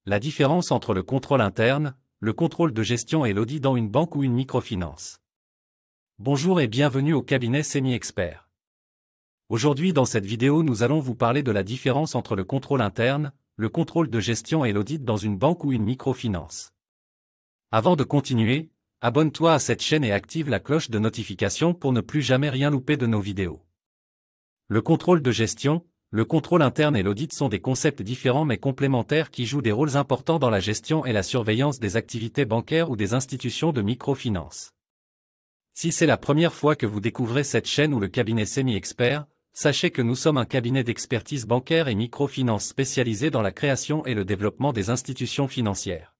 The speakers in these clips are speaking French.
La différence entre le contrôle interne, le contrôle de gestion et l'audit dans une banque ou une microfinance. Bonjour et bienvenue au cabinet Semi-Expert. Aujourd'hui dans cette vidéo nous allons vous parler de la différence entre le contrôle interne, le contrôle de gestion et l'audit dans une banque ou une microfinance. Avant de continuer, abonne-toi à cette chaîne et active la cloche de notification pour ne plus jamais rien louper de nos vidéos. Le contrôle de gestion, le contrôle interne et l'audit sont des concepts différents mais complémentaires qui jouent des rôles importants dans la gestion et la surveillance des activités bancaires ou des institutions de microfinance. Si c'est la première fois que vous découvrez cette chaîne ou le cabinet Semi-Expert, sachez que nous sommes un cabinet d'expertise bancaire et microfinance spécialisé dans la création et le développement des institutions financières.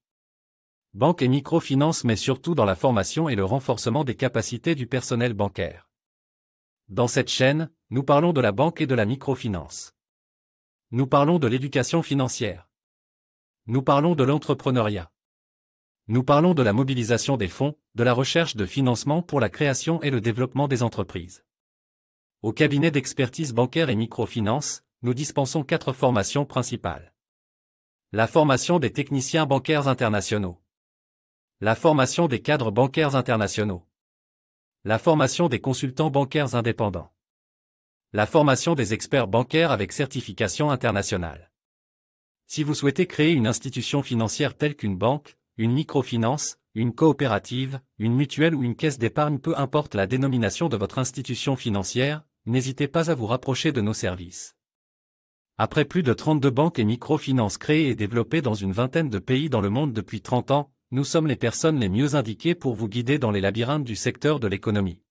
Banque et microfinance mais surtout dans la formation et le renforcement des capacités du personnel bancaire. Dans cette chaîne, nous parlons de la banque et de la microfinance. Nous parlons de l'éducation financière. Nous parlons de l'entrepreneuriat. Nous parlons de la mobilisation des fonds, de la recherche de financement pour la création et le développement des entreprises. Au cabinet d'expertise bancaire et microfinance, nous dispensons 4 formations principales. La formation des techniciens bancaires internationaux. La formation des cadres bancaires internationaux. La formation des consultants bancaires indépendants. La formation des experts bancaires avec certification internationale. Si vous souhaitez créer une institution financière telle qu'une banque, une microfinance, une coopérative, une mutuelle ou une caisse d'épargne, peu importe la dénomination de votre institution financière, n'hésitez pas à vous rapprocher de nos services. Après plus de 32 banques et microfinances créées et développées dans une vingtaine de pays dans le monde depuis 30 ans, nous sommes les personnes les mieux indiquées pour vous guider dans les labyrinthes du secteur de l'économie.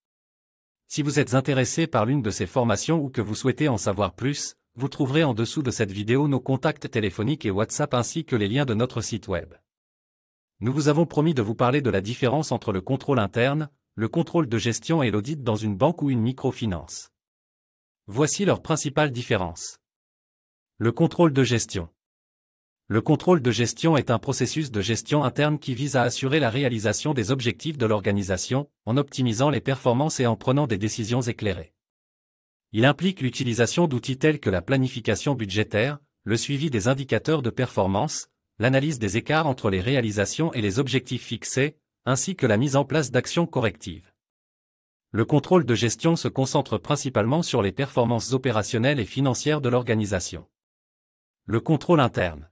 Si vous êtes intéressé par l'une de ces formations ou que vous souhaitez en savoir plus, vous trouverez en dessous de cette vidéo nos contacts téléphoniques et WhatsApp ainsi que les liens de notre site web. Nous vous avons promis de vous parler de la différence entre le contrôle interne, le contrôle de gestion et l'audit dans une banque ou une microfinance. Voici leurs principales différences. Le contrôle de gestion. Le contrôle de gestion est un processus de gestion interne qui vise à assurer la réalisation des objectifs de l'organisation, en optimisant les performances et en prenant des décisions éclairées. Il implique l'utilisation d'outils tels que la planification budgétaire, le suivi des indicateurs de performance, l'analyse des écarts entre les réalisations et les objectifs fixés, ainsi que la mise en place d'actions correctives. Le contrôle de gestion se concentre principalement sur les performances opérationnelles et financières de l'organisation. Le contrôle interne.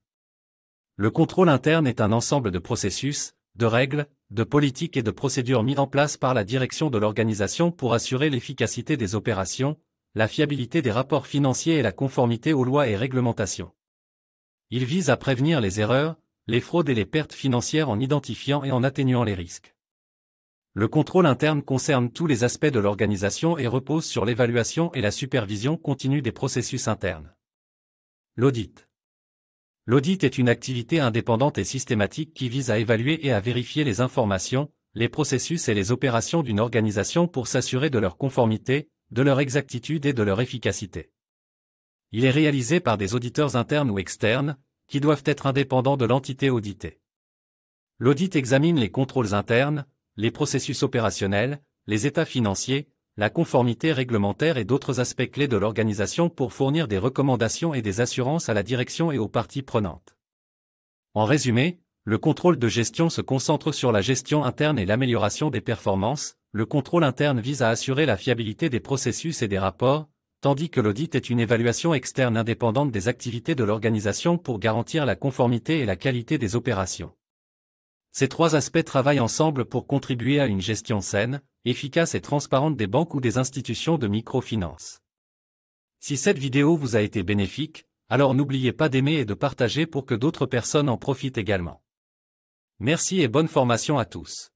Le contrôle interne est un ensemble de processus, de règles, de politiques et de procédures mis en place par la direction de l'organisation pour assurer l'efficacité des opérations, la fiabilité des rapports financiers et la conformité aux lois et réglementations. Il vise à prévenir les erreurs, les fraudes et les pertes financières en identifiant et en atténuant les risques. Le contrôle interne concerne tous les aspects de l'organisation et repose sur l'évaluation et la supervision continue des processus internes. L'audit. L'audit est une activité indépendante et systématique qui vise à évaluer et à vérifier les informations, les processus et les opérations d'une organisation pour s'assurer de leur conformité, de leur exactitude et de leur efficacité. Il est réalisé par des auditeurs internes ou externes, qui doivent être indépendants de l'entité auditée. L'audit examine les contrôles internes, les processus opérationnels, les états financiers, la conformité réglementaire et d'autres aspects clés de l'organisation pour fournir des recommandations et des assurances à la direction et aux parties prenantes. En résumé, le contrôle de gestion se concentre sur la gestion interne et l'amélioration des performances, le contrôle interne vise à assurer la fiabilité des processus et des rapports, tandis que l'audit est une évaluation externe indépendante des activités de l'organisation pour garantir la conformité et la qualité des opérations. Ces 3 aspects travaillent ensemble pour contribuer à une gestion saine, efficace et transparente des banques ou des institutions de microfinance. Si cette vidéo vous a été bénéfique, alors n'oubliez pas d'aimer et de partager pour que d'autres personnes en profitent également. Merci et bonne formation à tous.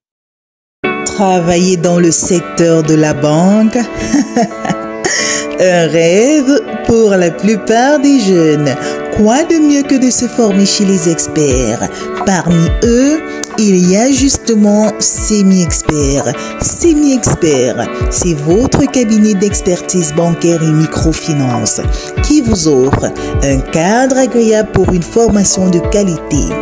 Travailler dans le secteur de la banque, un rêve pour la plupart des jeunes. Quoi de mieux que de se former chez les experts? Parmi eux, il y a justement Semi-Expert. Semi-Expert, c'est votre cabinet d'expertise bancaire et microfinance qui vous offre un cadre agréable pour une formation de qualité.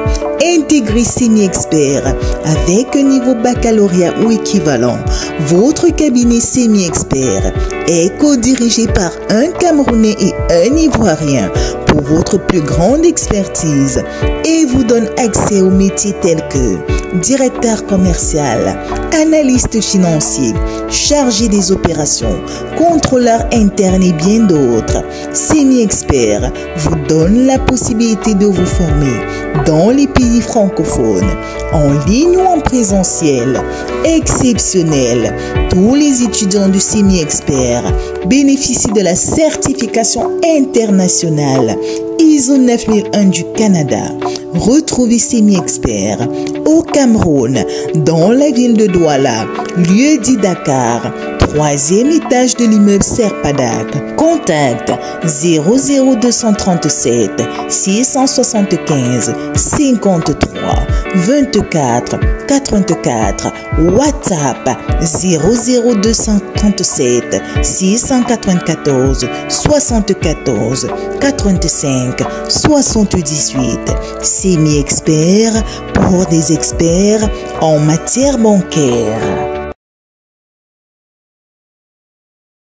Intégrez Semi-Expert avec un niveau baccalauréat ou équivalent. Votre cabinet Semi-Expert est co-dirigé par un Camerounais et un Ivoirien. Pour pour votre plus grande expertise et vous donne accès aux métiers tels que directeur commercial, analyste financier, chargé des opérations, contrôleur interne et bien d'autres. Semi-Expert vous donne la possibilité de vous former dans les pays francophones, en ligne ou en présentiel. Exceptionnel! Tous les étudiants du Semi-Expert bénéficient de la certification internationale ISO 9001 du Canada. Retrouvez Semi-Expert au Cameroun, dans la ville de Douala, lieu dit Dakar, 3e étage de l'immeuble Serpadak. Contact 00237 675 53 24 84. WhatsApp 00237 694 74 85 78. Semi-Expert pour des experts en matière bancaire.